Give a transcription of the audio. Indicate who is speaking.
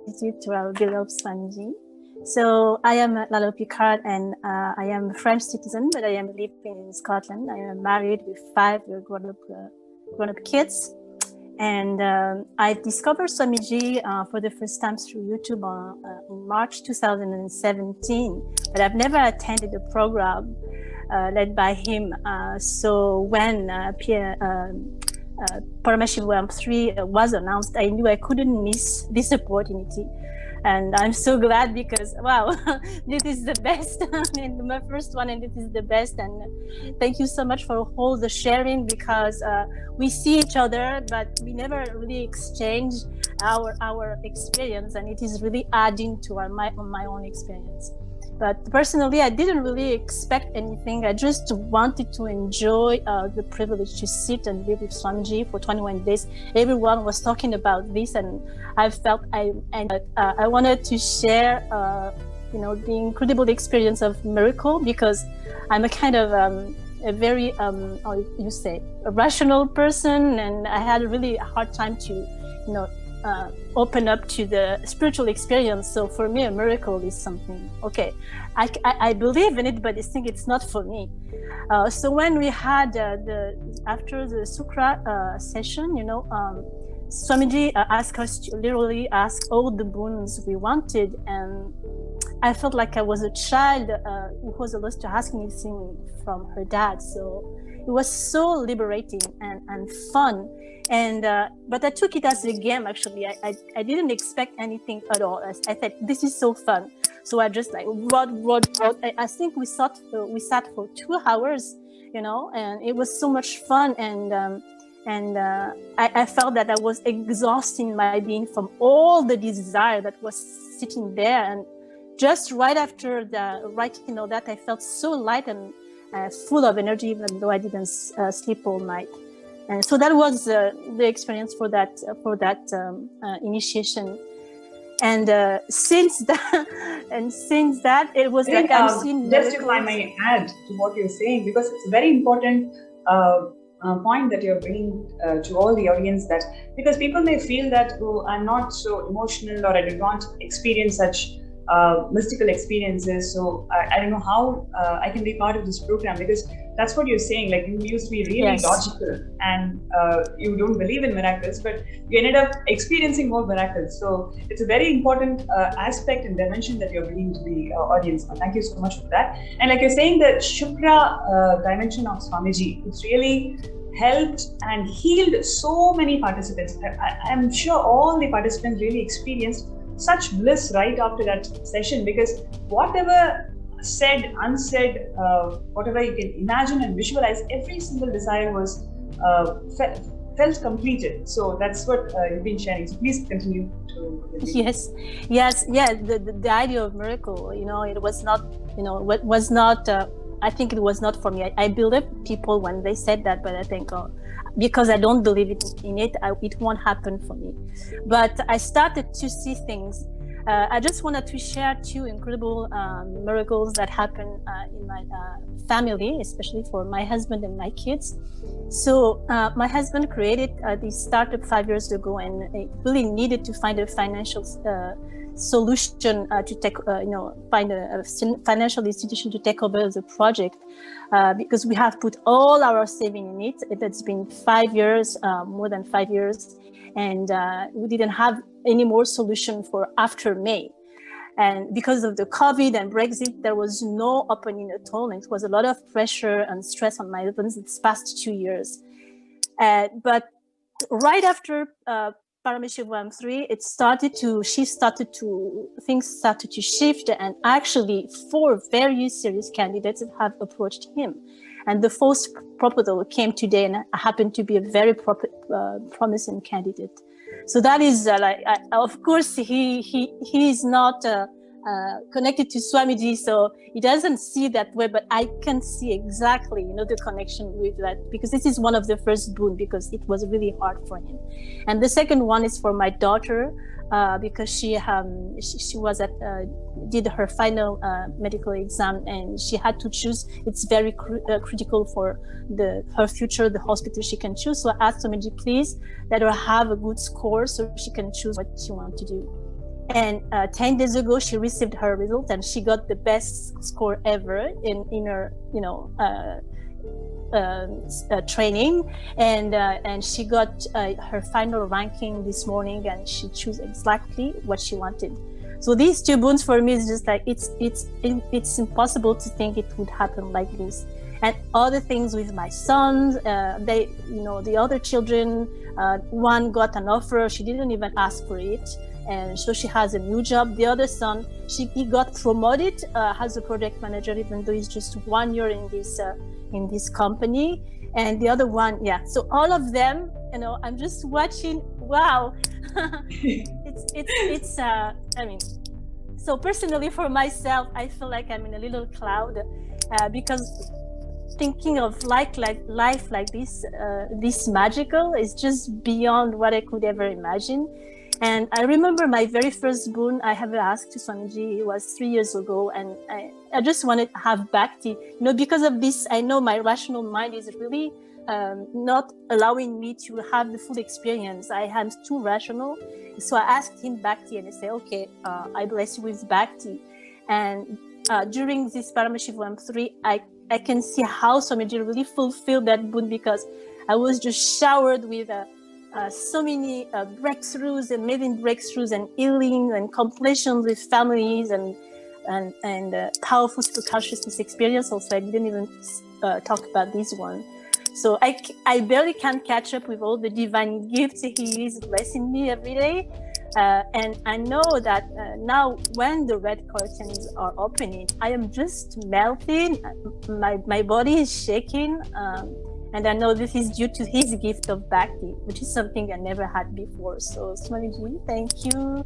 Speaker 1: gratitude to our beloved Swamiji. So I am Lalo Picard, and I am a French citizen, but I am living in Scotland. I am married with 5 grown-up kids. And I discovered Swamiji for the first time through YouTube in March 2017, but I've never attended a program led by him. So when Paramashivoham 3 was announced, I knew I couldn't miss this opportunity. And I'm so glad because, wow, this is the best. I mean, my first one, and this is the best. And thank you so much for all the sharing, because we see each other, but we never really exchange our experience. And it is really adding to my own experience. But personally, I didn't really expect anything. I just wanted to enjoy the privilege to sit and live with Swamiji for 21 days. Everyone was talking about this, and I felt I wanted to share, the incredible experience of miracle, because I'm a kind of a very, how you say, a rational person, and I had a really hard time to, open up to the spiritual experience. So for me, a miracle is something, okay, I believe in it, but I think it's not for me. So when we had after the Sukra session, Swamiji asked us to literally ask all the boons we wanted, and I felt like I was a child who was allowed to ask anything from her dad. So it was so liberating and fun. And but I took it as a game. Actually, I didn't expect anything at all. I thought, this is so fun. So I just wrote. I think we sat for 2 hours, and it was so much fun. And I felt that I was exhausting my being from all the desire that was sitting there. And just right after writing all that, I felt so light and full of energy, even though I didn't sleep all night. And so that was the experience for that initiation. And since that, it was like I've seen
Speaker 2: just if I may add to what you're saying, because it's a very important point that you're bringing to all the audience, that because people may feel that, oh, I'm not so emotional, or I did not experience such mystical experiences, so I don't know how I can be part of this program, because that's what you're saying, like you used to be really logical, and you don't believe in miracles, but you ended up experiencing more miracles. So it's a very important aspect and dimension that you're bringing to the audience. Thank you so much for that. And like you're saying, the Shukra dimension of Swamiji, it's really helped and healed so many participants. I'm sure all the participants really experienced such bliss right after that session, because whatever said, unsaid, whatever you can imagine and visualize, every single desire was felt completed. So that's what you've been sharing. So please continue to.
Speaker 1: Yes. The idea of miracle, it was not. I think it was not for me. I believe people when they said that, but I think, because I don't believe in it, it won't happen for me. But I started to see things. I just wanted to share 2 incredible miracles that happened in my family, especially for my husband and my kids. So my husband created this startup 5 years ago, and it really needed to find a financial solution to find a financial institution to take over the project, because we have put all our saving in it. It's been 5 years, more than 5 years, and we didn't have any more solution for after May. And because of the COVID and Brexit, there was no opening at all, and it was a lot of pressure and stress on my husband these past 2 years. But right after Paramashivoham 3, things started to shift, and actually 4 very serious candidates have approached him. And the 4th proposal came today, and I happen to be a very promising candidate. So that is of course, he is not connected to Swamiji, so he doesn't see that way, but I can see exactly, the connection with that, because this is one of the first boon, because it was really hard for him. And the second one is for my daughter, because she was did her final medical exam, and she had to choose. It's very critical for her future, the hospital she can choose. So I asked Swamiji, please let her have a good score so she can choose what she wants to do. And 10 days ago, she received her result, and she got the best score ever in her, training, and she got her final ranking this morning, and she chose exactly what she wanted. So these two boons for me is just like it's impossible to think it would happen like this. And other things with my sons, the other children, one got an offer, she didn't even ask for it, and so she has a new job. The other son, he got promoted as a project manager, even though he's just 1 year in this company. And the other one, so all of them, I'm just watching. Wow. it's so personally for myself, I feel like I'm in a little cloud, because thinking of life like this magical is just beyond what I could ever imagine. And I remember my very first boon I ever asked to Swamiji. It was 3 years ago, and I just wanted to have bhakti. Because of this, I know my rational mind is really not allowing me to have the full experience. I am too rational. So I asked him bhakti, and I said, okay, I bless you with bhakti. And during this Paramashivoham 3, I can see how Swamiji really fulfilled that boon, because I was just showered with so many breakthroughs, amazing breakthroughs and healing and completions with families and powerful superconsciousness experience. Also, I didn't even talk about this one. So I barely can catch up with all the divine gifts he is blessing me every day. And I know that now when the red curtains are opening, I am just melting. My body is shaking. And I know this is due to his gift of bhakti, which is something I never had before. So Swamiji, thank you.